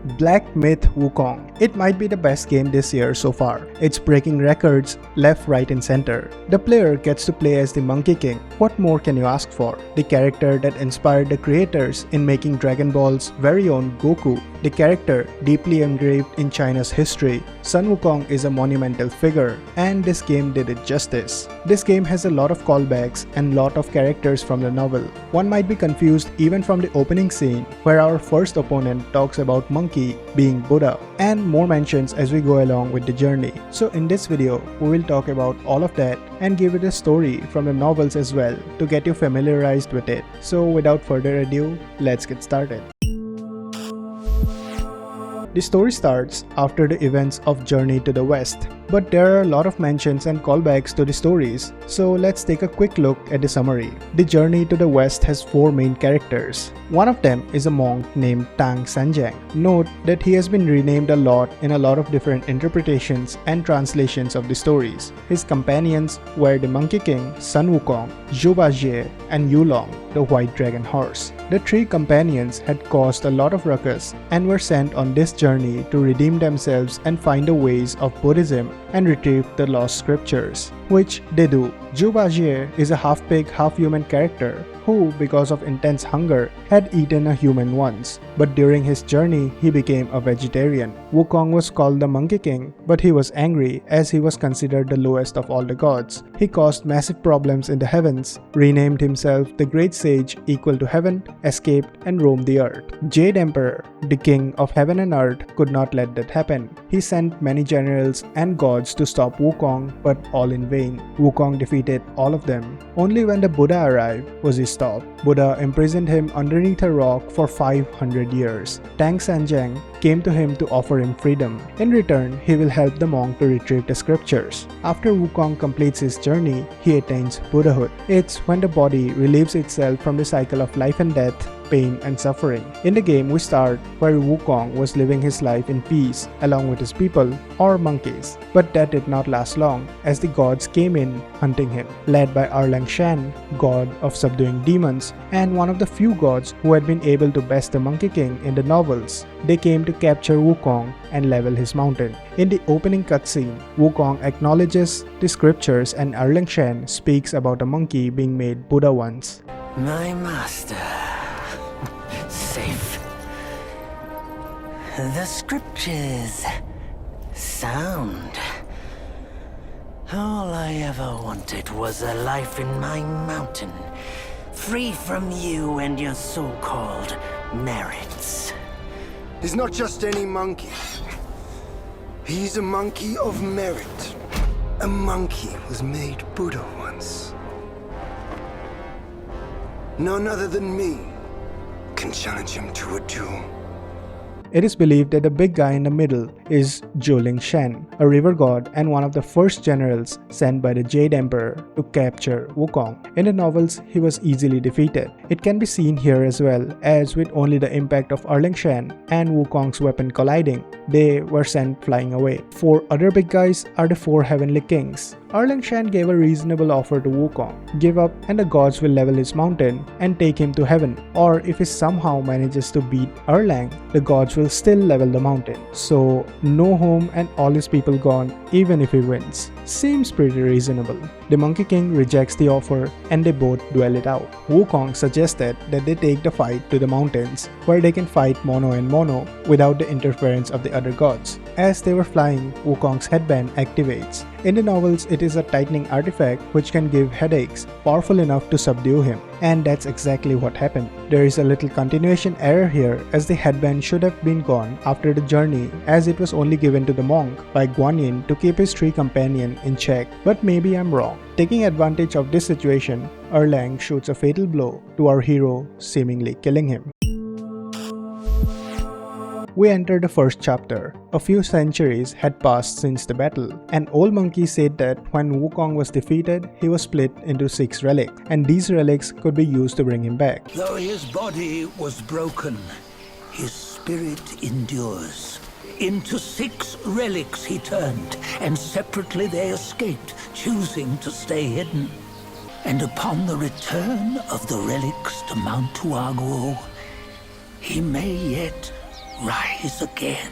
Black Myth Wukong. It might be the best game this year so far. It's breaking records left, right and center. The player gets to play as the Monkey King. What more can you ask for? The character that inspired the creators in making Dragon Ball's very own Goku. The character deeply engraved in China's history. Sun Wukong is a monumental figure, and this game did it justice. This game has a lot of callbacks and lot of characters from the novel. One might be confused even from the opening scene, where our first opponent talks about Monkey being Buddha, and more mentions as we go along with the journey. So in this video, we will talk about all of that and give it a story from the novels as well to get you familiarized with it. So without further ado, let's get started. The story starts after the events of Journey to the West, but there are a lot of mentions and callbacks to the stories, so let's take a quick look at the summary. The Journey to the West has 4 main characters. One of them is a monk named Tang Sanjiang. Note that he has been renamed a lot in a lot of different interpretations and translations of the stories. His companions were the Monkey King, Sun Wukong, Zhu Bajie, and Yulong, the White Dragon Horse. The 3 companions had caused a lot of ruckus and were sent on this journey to redeem themselves and find the ways of Buddhism and retrieve the lost scriptures, which they do. Zhu Bajie is a half-pig, half-human character who, because of intense hunger, had eaten a human once, but during his journey, he became a vegetarian. Wukong was called the Monkey King, but he was angry as he was considered the lowest of all the gods. He caused massive problems in the heavens, renamed himself the Great Sage equal to heaven, escaped and roamed the earth. Jade Emperor, the king of heaven and earth, could not let that happen. He sent many generals and gods to stop Wukong, but all in vain. Wukong defeated all of them. Only when the Buddha arrived was he stopped. Buddha imprisoned him underneath a rock for 500 years. Tang Sanjiang came to him to offer him freedom. In return, he will help the monk to retrieve the scriptures. After Wukong completes his journey, he attains Buddhahood. It's when the body relieves itself from the cycle of life and death, pain and suffering. In the game, we start where Wukong was living his life in peace along with his people, or monkeys. But that did not last long, as the gods came in hunting him, led by Erlang Shan, god of subduing demons, and one of the few gods who had been able to best the Monkey King in the novels. They came to capture Wukong and level his mountain. In the opening cutscene, Wukong acknowledges the scriptures and Erlang Shan speaks about a monkey being made Buddha once. My master. Safe. The scriptures sound. All I ever wanted was a life in my mountain, free from you and your so-called merits. He's not just any monkey. He's a monkey of merit. A monkey was made Buddha once. None other than me can challenge him to a duel. It is believed that the big guy in the middle is Zhou Shan, a river god and one of the first generals sent by the Jade Emperor to capture Wukong. In the novels, he was easily defeated. It can be seen here as well, as with only the impact of Erlang Shan and Wukong's weapon colliding, they were sent flying away. 4 other big guys are the 4 heavenly kings. Erlang Shan gave a reasonable offer to Wukong. Give up and the gods will level his mountain and take him to heaven. Or if he somehow manages to beat Erlang, the gods will still level the mountain. So no home and all his people gone even if he wins. Seems pretty reasonable. The Monkey King rejects the offer and they both duel it out. Wukong suggested that they take the fight to the mountains where they can fight mono and mono without the interference of the other gods. As they were flying, Wukong's headband activates. In the novels, it is a tightening artifact which can give headaches, powerful enough to subdue him. And that's exactly what happened. There is a little continuation error here, as the headband should have been gone after the journey, as it was only given to the monk by Guanyin to keep his 3 companions in check. But maybe I'm wrong. Taking advantage of this situation, Erlang shoots a fatal blow to our hero, seemingly killing him. We enter the first chapter. A few centuries had passed since the battle. An old monkey said that when Wukong was defeated, he was split into 6 relics, and these relics could be used to bring him back. Though his body was broken, his spirit endures. Into 6 relics he turned, and separately they escaped, choosing to stay hidden. And upon the return of the relics to Mount Tuaguo, he may yet rise again.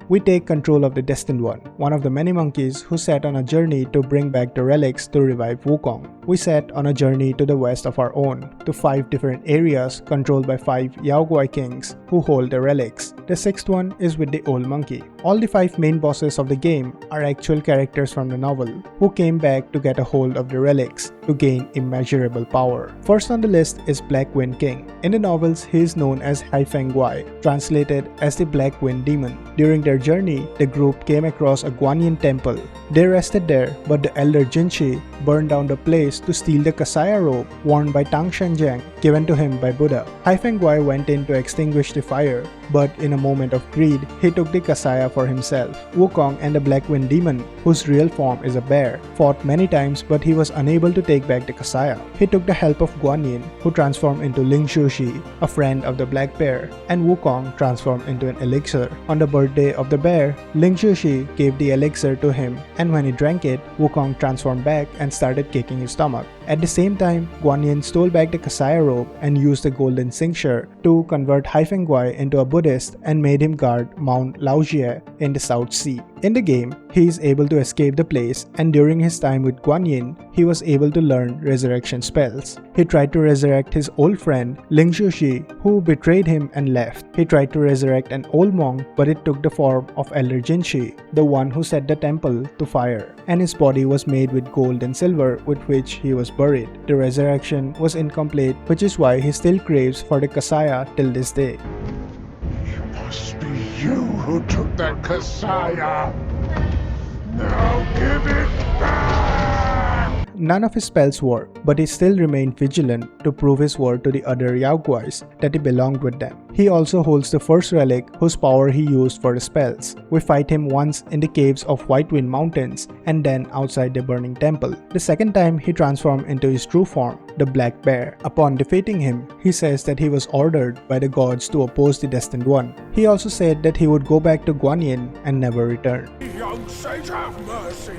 We take control of the Destined one of the many monkeys who set on a journey to bring back the relics to revive Wukong. We set on a journey to the west of our own, to 5 different areas controlled by 5 Yaoguai kings who hold the relics. The 6th one is with the old monkey. All the 5 main bosses of the game are actual characters from the novel who came back to get a hold of the relics to gain immeasurable power. First on the list is Black Wind King. In the novels, he is known as Haifeng Guai, translated as the Black Wind Demon. During their journey, the group came across a Guanyin temple. They rested there, but the elder Jinshi burned down the place to steal the Kasaya robe worn by Tang Shenjiang, given to him by Buddha. Haifeng Guai went in to extinguish the fire, but in a moment of greed, he took the Kasaya for himself. Wukong and the Black Wind Demon, whose real form is a bear, fought many times, but he was unable to take back the Kasaya. He took the help of Guanyin, who transformed into Ling Shushi, a friend of the Black Bear, and Wukong transformed into an elixir. On the birthday of the bear, Ling Shushi gave the elixir to him, and when he drank it, Wukong transformed back and started kicking his stomach. At the same time, Guanyin stole back the Kasaya robe and used the golden cincture to convert Haifeng Guai into a Buddhist and made him guard Mount Laojie in the South Sea. In the game, he is able to escape the place, and during his time with Guanyin, he was able to learn resurrection spells. He tried to resurrect his old friend Ling Shushi, who betrayed him and left. He tried to resurrect an old monk, but it took the form of Elder Jinshi, the one who set the temple to fire, and his body was made with gold and silver with which he was buried. The resurrection was incomplete, which is why he still craves for the Kasaya till this day. It must be you who took that Kasaya. Now give it back! None of his spells worked, but he still remained vigilant to prove his word to the other Yaoguais that he belonged with them. He also holds the first relic whose power he used for the spells. We fight him once in the caves of White Wind Mountains and then outside the burning temple. The second time he transformed into his true form, the Black Bear. Upon defeating him, he says that he was ordered by the gods to oppose the Destined One. He also said that he would go back to Guanyin and never return. Young sage, have mercy.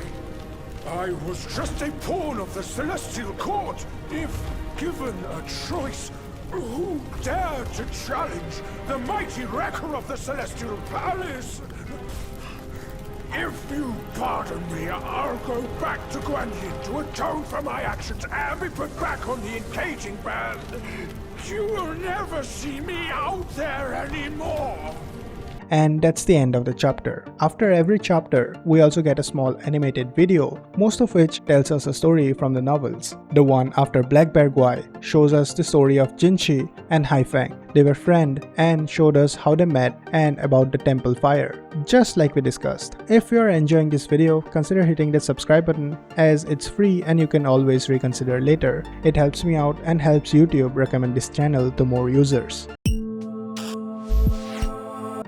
I was just a pawn of the Celestial Court. If given a choice, who dared to challenge the mighty wrecker of the Celestial Palace? If you pardon me, I'll go back to Guanyin to atone for my actions and be put back on the engaging band. You will never see me out there anymore. And that's the end of the chapter. After every chapter, we also get a small animated video, most of which tells us a story from the novels. The one after Black Bear Guai shows us the story of Jinshi and Haifeng. They were friends and showed us how they met and about the temple fire, just like we discussed. If you are enjoying this video, consider hitting the subscribe button as it's free and you can always reconsider later. It helps me out and helps YouTube recommend this channel to more users.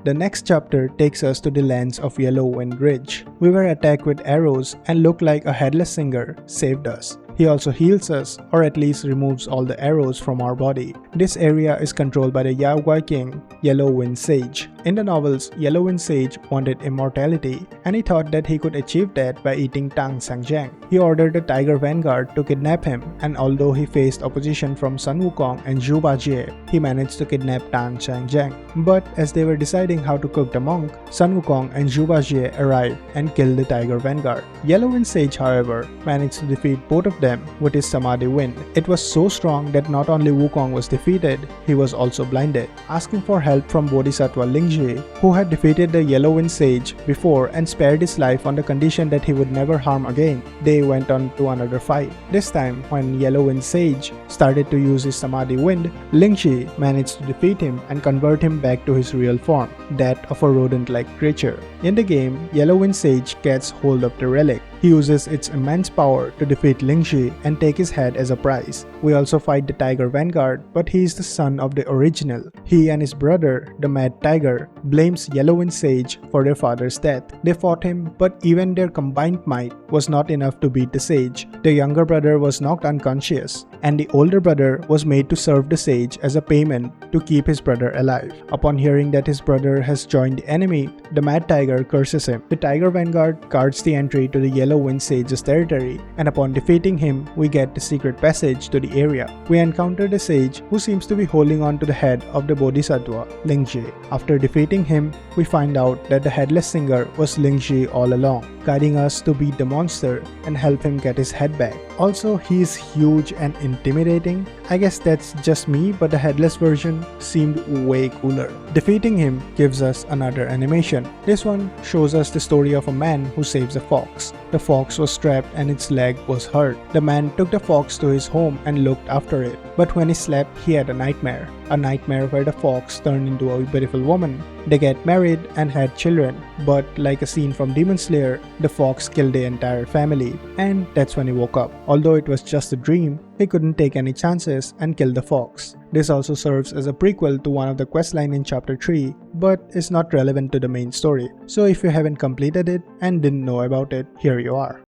The next chapter takes us to the lands of Yellow Wind Ridge. We were attacked with arrows and looked like a headless singer saved us. He also heals us, or at least removes all the arrows from our body. This area is controlled by the Yaoguai king, Yellow Wind Sage. In the novels, Yellow Wind Sage wanted immortality, and he thought that he could achieve that by eating Tang Shenjiang. He ordered the Tiger Vanguard to kidnap him, and although he faced opposition from Sun Wukong and Zhu Bajie, he managed to kidnap Tang Shenjiang. But as they were deciding how to cook the monk, Sun Wukong and Zhu Bajie arrived and killed the Tiger Vanguard. Yellow Wind Sage, however, managed to defeat both of them with his Samadhi Wind. It was so strong that not only Wukong was defeated, he was also blinded. Asking for help from Bodhisattva Lingji, who had defeated the Yellow Wind Sage before and spared his life on the condition that he would never harm again, they went on to another fight. This time, when Yellow Wind Sage started to use his Samadhi Wind, Lingji managed to defeat him and convert him back to his real form, that of a rodent-like creature. In the game, Yellow Wind Sage gets hold of the relic. He uses its immense power to defeat Lingji and take his head as a prize. We also fight the Tiger Vanguard, but he is the son of the original. He and his brother, the Mad Tiger, blames Yellowwind Sage for their father's death. They fought him, but even their combined might was not enough to beat the sage. The younger brother was knocked unconscious, and the older brother was made to serve the sage as a payment to keep his brother alive. Upon hearing that his brother has joined the enemy, the Mad Tiger curses him. The Tiger Vanguard guards the entry to the Yellowwind Sage's territory, and upon defeating him, we get the secret passage to the area. We encounter the sage, who seems to be holding on to the head of the Bodhisattva, Lingji. After defeating him, we find out that the headless singer was Lingji all along, guiding us to beat the monster and help him get his head back. Also, he is huge and intimidating. I guess that's just me, but the headless version seemed way cooler. Defeating him gives us another animation. This one shows us the story of a man who saves a fox. The fox was trapped and its leg was hurt. The man took the fox to his home and looked after it. But when he slept, he had a nightmare where the fox turned into a beautiful woman. They get married and had children, but like a scene from Demon Slayer, the fox killed the entire family, and that's when he woke up. Although it was just a dream, he couldn't take any chances and killed the fox. This also serves as a prequel to one of the questline in chapter 3, but is not relevant to the main story. So if you haven't completed it and didn't know about it, here you are.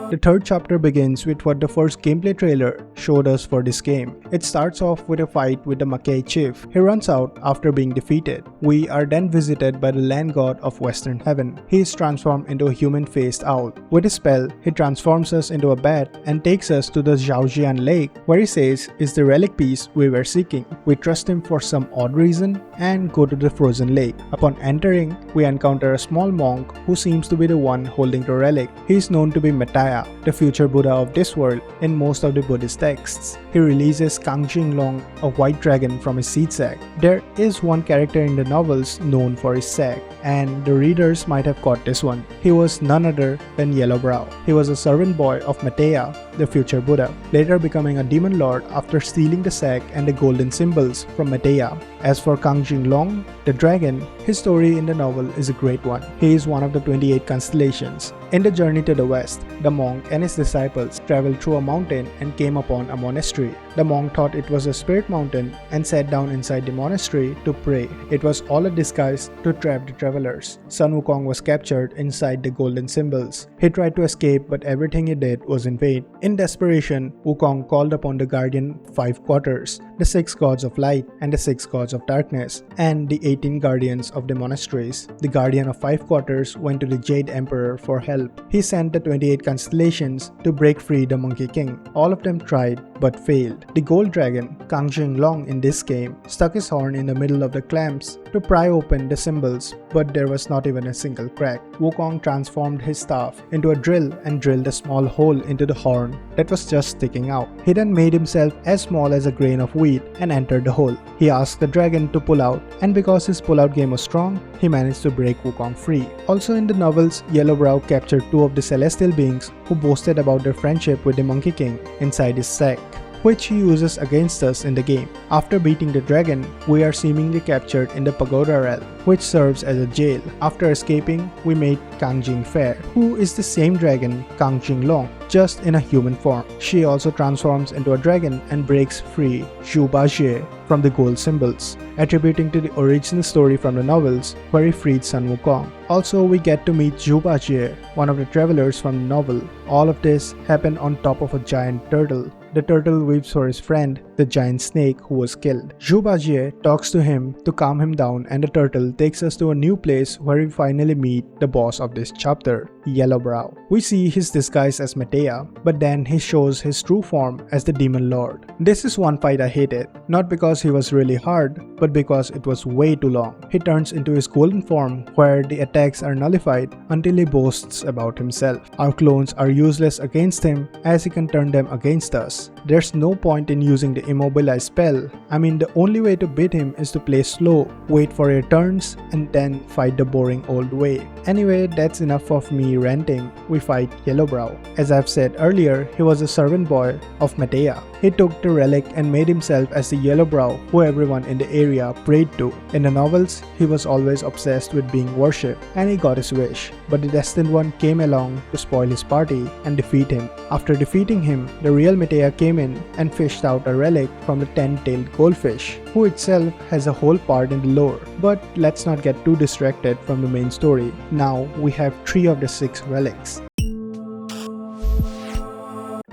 The third chapter begins with what the first gameplay trailer showed us for this game. It starts off with a fight with the Mackay chief. He runs out after being defeated. We are then visited by the land god of Western Heaven. He is transformed into a human-faced owl. With his spell, he transforms us into a bat and takes us to the Zhaojian lake, where he says is the relic piece we were seeking. We trust him for some odd reason and go to the frozen lake. Upon entering, we encounter a small monk who seems to be the one holding the relic. He is known to be Mataya, the future Buddha of this world in most of the Buddhist texts. He releases Kangjing Long, a white dragon, from his seed sack. There is one character in the novels known for his sack, and the readers might have caught this one. He was none other than Yellowbrow. He was a servant boy of Mataya, the future Buddha, later becoming a demon lord after stealing the sack and the golden symbols from Mataya. As for Kangjing Long, the dragon, his story in the novel is a great one. He is one of the 28 constellations. In the journey to the west, the monk and his disciples traveled through a mountain and came upon a monastery. The monk thought it was a spirit mountain and sat down inside the monastery to pray. It was all a disguise to trap the travelers. Sun Wukong was captured inside the golden symbols. He tried to escape, but everything he did was in vain. In desperation, Wukong called upon the guardian 5 quarters, the 6 gods of light and the 6 gods of darkness, and the 18 guardians of the monasteries. The guardian of 5 quarters went to the Jade Emperor for help. He sent the 28 constellations to break free the Monkey King. All of them tried but failed. The gold dragon, Kangjing Long in this game, stuck his horn in the middle of the clamps to pry open the symbols, but there was not even a single crack. Wukong transformed his staff into a drill and drilled a small hole into the horn that was just sticking out. He then made himself as small as a grain of wheat and entered the hole. He asked the dragon to pull out, and because his pull-out game was strong, he managed to break Wukong free. Also in the novels, Yellowbrow captured 2 of the celestial beings who boasted about their friendship with the Monkey King inside his sack, which he uses against us in the game. After beating the dragon, we are seemingly captured in the Pagoda realm, which serves as a jail. After escaping, we meet Kangjing Fair, who is the same dragon Kangjing Long, just in a human form. She also transforms into a dragon and breaks free Zhu Bajie from the gold symbols, attributing to the original story from the novels where he freed Sun Wukong. Also, we get to meet Zhu Bajie, one of the travelers from the novel. All of this happened on top of a giant turtle. The turtle weeps for his friend, the giant snake who was killed. Zhu Bajie talks to him to calm him down, and the turtle takes us to a new place where we finally meet the boss of this chapter, Yellowbrow. We see his disguise as Mataya, but then he shows his true form as the Demon Lord. This is one fight I hated, not because he was really hard, but because it was way too long. He turns into his golden form where the attacks are nullified until he boasts about himself. Our clones are useless against him as he can turn them against us. There's no point in using the immobilize spell. I mean, the only way to beat him is to play slow, wait for your turns, and then fight the boring old way. Anyway, that's enough of me ranting. We fight Yellowbrow. As I've said earlier, he was a servant boy of Mataya. He took the relic and made himself as the Yellow Brow who everyone in the area prayed to. In the novels, he was always obsessed with being worshipped, and he got his wish. But the Destined One came along to spoil his party and defeat him. After defeating him, the real Medea came in and fished out a relic from the 10-tailed goldfish, who itself has a whole part in the lore. But let's not get too distracted from the main story. Now we have 3 of the 6 relics.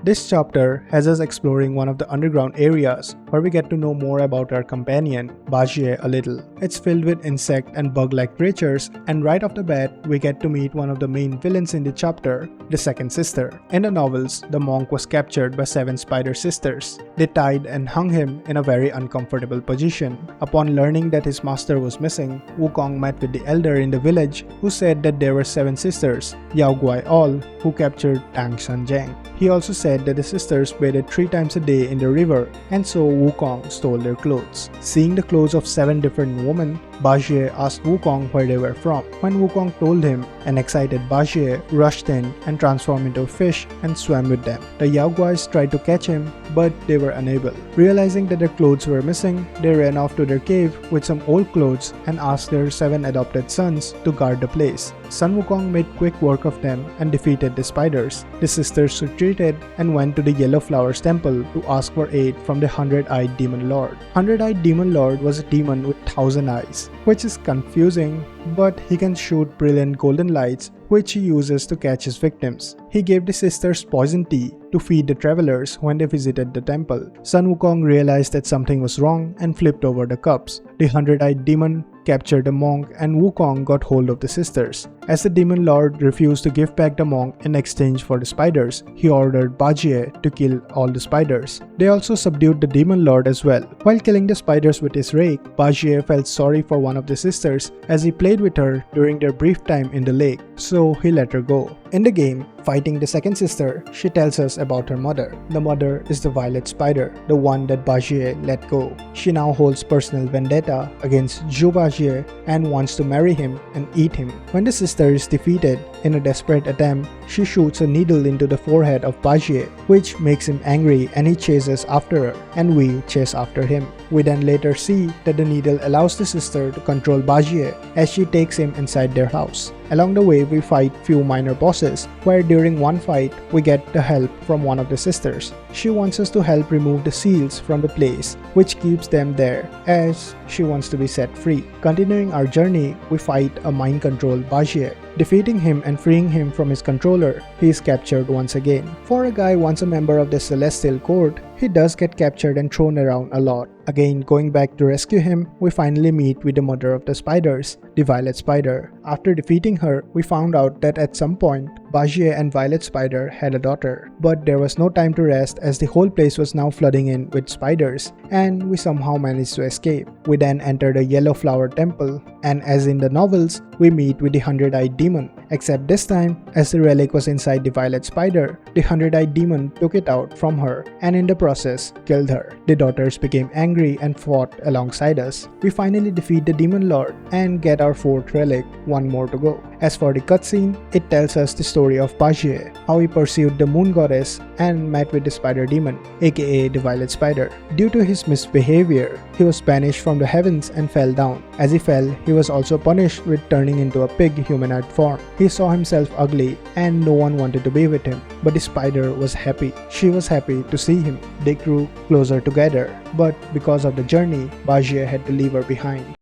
This chapter has us exploring one of the underground areas where we get to know more about our companion, Bajie, a little. It's filled with insect and bug-like creatures, and right off the bat, we get to meet one of the main villains in the chapter, the second sister. In the novels, the monk was captured by 7 spider sisters. They tied and hung him in a very uncomfortable position. Upon learning that his master was missing, Wukong met with the elder in the village who said that there were 7 sisters, Yao Guai all, who captured Tang Shanjiang. He also said that the sisters bathed 3 times a day in the river, and so Wukong stole their clothes. Seeing the clothes of 7 different women, Bajie asked Wukong where they were from. When Wukong told him, an excited Bajie rushed in and transformed into a fish and swam with them. The Yao Guais tried to catch him, but they were unable. Realizing that their clothes were missing, they ran off to their cave with some old clothes and asked their 7 adopted sons to guard the place. Son Wukong made quick work of them and defeated the spiders. The sisters retreated and went to the Yellow Flowers Temple to ask for aid from the 100-eyed Demon Lord. 100-eyed Demon Lord was a demon with 1,000 eyes, which is confusing, but he can shoot brilliant golden lights which he uses to catch his victims. He gave the sisters poison tea to feed the travelers when they visited the temple. Sun Wukong realized that something was wrong and flipped over the cups. The 100-eyed demon captured the monk, and Wukong got hold of the sisters. As the demon lord refused to give back the monk in exchange for the spiders, he ordered Bajie to kill all the spiders. They also subdued the demon lord as well. While killing the spiders with his rake, Bajie felt sorry for one of the sisters as he played with her during their brief time in the lake, so he let her go. In the game, fighting the second sister, she tells us about her mother. The mother is the violet spider, the one that Bajie let go. She now holds personal vendetta against Zhu Bajie and wants to marry him and eat him. When the sister is defeated, in a desperate attempt, she shoots a needle into the forehead of Bajie, which makes him angry, and he chases after her, and we chase after him. We then later see that the needle allows the sister to control Bajie as she takes him inside their house. Along the way, we fight few minor bosses, where during one fight, we get the help from one of the sisters. She wants us to help remove the seals from the place, which keeps them there, as she wants to be set free. Continuing our journey, we fight a mind-controlled Bajie. Defeating him and freeing him from his controller, he is captured once again. For a guy once a member of the Celestial Court, he does get captured and thrown around a lot. Again, going back to rescue him, we finally meet with the mother of the spiders, the Violet Spider. After defeating her, we found out that at some point, Bajie and Violet Spider had a daughter. But there was no time to rest as the whole place was now flooding in with spiders, and we somehow managed to escape. We then enter the Yellow Flower Temple, and as in the novels, we meet with the 100-eyed demon. Except this time, as the relic was inside the Violet Spider, the 100-eyed demon took it out from her and in the process killed her. The daughters became angry and fought alongside us. We finally defeat the Demon Lord and get our 4th relic, one more to go. As for the cutscene, it tells us the story of Bajie, how he pursued the Moon Goddess and met with the Spider Demon, aka the Violet Spider. Due to his misbehavior, he was banished from the heavens and fell down. As he fell, he was also punished with turning into a pig humanoid form. He saw himself ugly and no one wanted to be with him, but the spider was happy. She was happy to see him. They grew closer together, but because of the journey, Bajie had to leave her behind.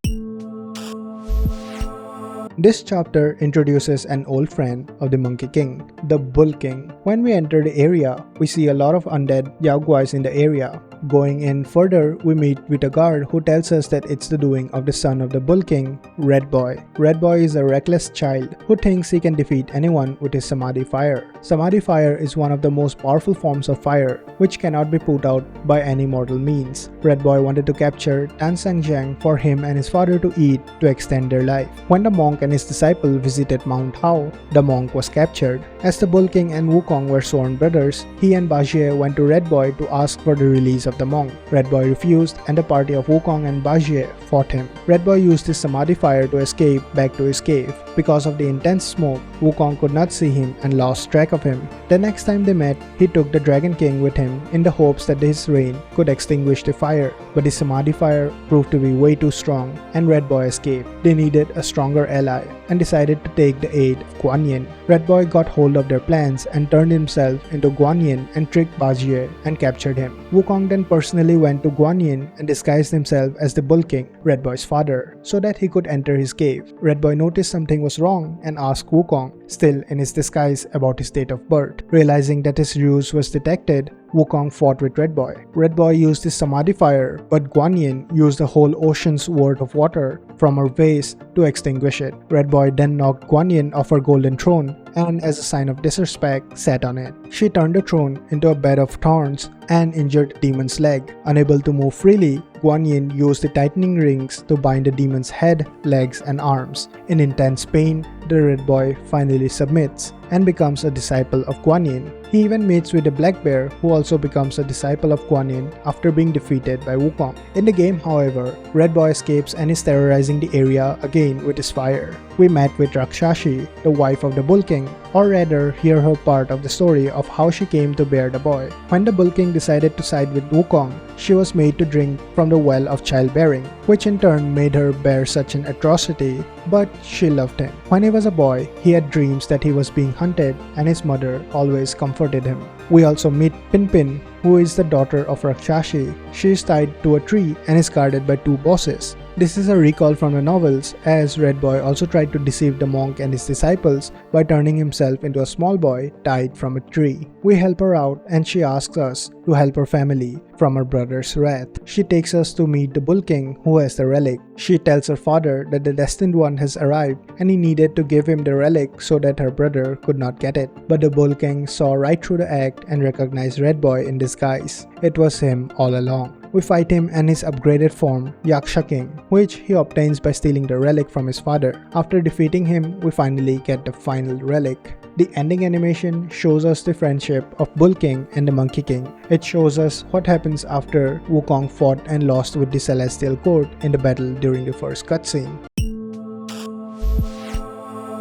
This chapter introduces an old friend of the Monkey King, the Bull King. When we enter the area, we see a lot of undead Yao Guais in the area. Going in further, we meet with a guard who tells us that it's the doing of the son of the Bull King, Red Boy. Red Boy is a reckless child who thinks he can defeat anyone with his Samadhi fire. Samadhi fire is one of the most powerful forms of fire, which cannot be put out by any mortal means. Red Boy wanted to capture Tan Sangjiang for him and his father to eat to extend their life. When the monk and his disciple visited Mount Hao, the monk was captured. As the Bull King and Wukong were sworn brothers, he and Bajie went to Red Boy to ask for the release of the monk. Red Boy refused, and the party of Wukong and Bajie fought him. Red Boy used his Samadhi fire to escape back to his cave. Because of the intense smoke, Wukong could not see him and lost track of him. The next time they met, he took the Dragon King with him in the hopes that his reign could extinguish the fire, but the Samadhi fire proved to be way too strong and Red Boy escaped. They needed a stronger ally and decided to take the aid of Guan Yin. Red Boy got hold of their plans and turned himself into Guan Yin and tricked Bajie and captured him. Wukong then personally went to Guan Yin and disguised himself as the Bull King, Red Boy's father, so that he could enter his cave. Red Boy noticed something was wrong and asked Wukong, still in his disguise, about his date of birth. Realizing that his ruse was detected, Wukong fought with Red Boy. Red Boy used his Samadhi fire, but Guan Yin used a whole ocean's worth of water from her vase to extinguish it. Red Boy then knocked Guan Yin off her golden throne and, as a sign of disrespect, sat on it. She turned the throne into a bed of thorns and injured the demon's leg. Unable to move freely, Guan Yin used the tightening rings to bind the demon's head, legs, and arms. In intense pain, the Red Boy finally submits and becomes a disciple of Guan Yin. He even mates with the Black Bear, who also becomes a disciple of Guan Yin after being defeated by Wukong. In the game, however, Red Boy escapes and is terrorizing the area again with his fire. We met with Rakshashi, the wife of the Bull King, or rather hear her part of the story of how she came to bear the boy. When the Bull King decided to side with Wukong, she was made to drink from the well of childbearing, which in turn made her bear such an atrocity, but she loved him. When he was a boy, he had dreams that he was being hunted and his mother always comforted him. We also meet Pinpin, who is the daughter of Rakshashi. She is tied to a tree and is guarded by two bosses. This is a recall from the novels, as Red Boy also tried to deceive the monk and his disciples by turning himself into a small boy tied from a tree. We help her out and she asks us to help her family from her brother's wrath. She takes us to meet the Bull King, who has the relic. She tells her father that the Destined One has arrived and he needed to give him the relic so that her brother could not get it. But the Bull King saw right through the act and recognized Red Boy in disguise. It was him all along. We fight him and his upgraded form, Yaksha King, which he obtains by stealing the relic from his father. After defeating him, we finally get the final relic. The ending animation shows us the friendship of Bull King and the Monkey King. It shows us what happens after Wukong fought and lost with the Celestial Court in the battle during the first cutscene.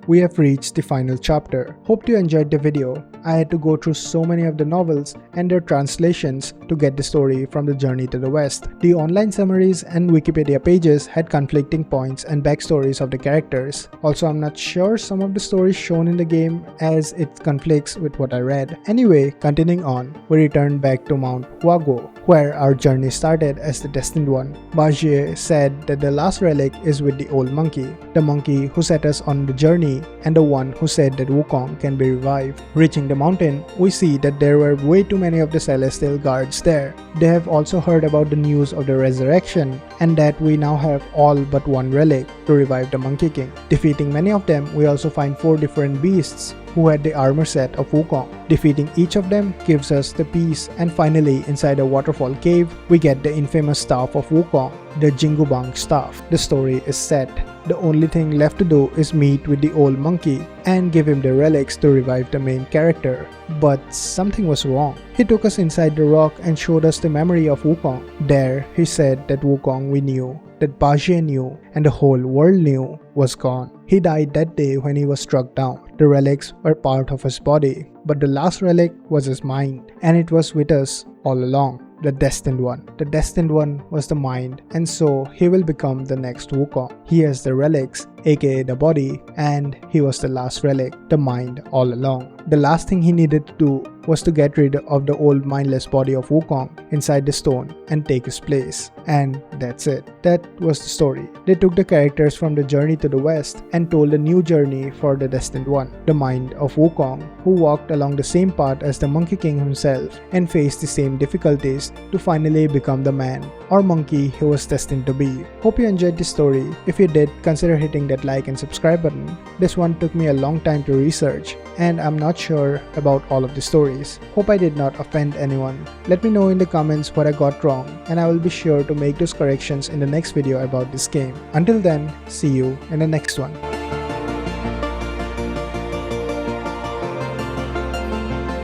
We have reached the final chapter. Hope you enjoyed the video. I had to go through so many of the novels and their translations to get the story from the Journey to the West. The online summaries and Wikipedia pages had conflicting points and backstories of the characters. Also, I'm not sure some of the stories shown in the game as it conflicts with what I read. Anyway, continuing on, we returned back to Mount Huago, where our journey started as the Destined One. Bajie said that the last relic is with the old monkey, the monkey who set us on the journey and the one who said that Wukong can be revived. Reaching the mountain, we see that there were way too many of the Celestial Guards there. They have also heard about the news of the resurrection and that we now have all but one relic to revive the Monkey King. Defeating many of them, we also find 4 different beasts who had the armor set of Wukong. Defeating each of them gives us the peace, and finally inside a waterfall cave, we get the infamous staff of Wukong, the Jingubang staff. The story is set. The only thing left to do is meet with the old monkey and give him the relics to revive the main character. But something was wrong. He took us inside the rock and showed us the memory of Wukong. There, he said that Wukong we knew, that Bajie knew, and the whole world knew was gone. He died that day when he was struck down. The relics were part of his body, but the last relic was his mind, and it was with us all along. The Destined One. The Destined One was the mind, and so he will become the next Wukong. He has the relics, aka the body, and he was the last relic, the mind, all along. The last thing he needed to do was to get rid of the old mindless body of Wukong inside the stone and take his place. And that's it. That was the story. They took the characters from the Journey to the West and told a new journey for the Destined One, the mind of Wukong, who walked along the same path as the Monkey King himself and faced the same difficulties to finally become the man or monkey he was destined to be. Hope you enjoyed this story. If you did, consider hitting that like and subscribe button. This one took me a long time to research, and I'm not sure about all of the stories. Hope I did not offend anyone. Let me know in the comments what I got wrong, and I will be sure to make those corrections in the next video about this game. Until then, see you in the next one.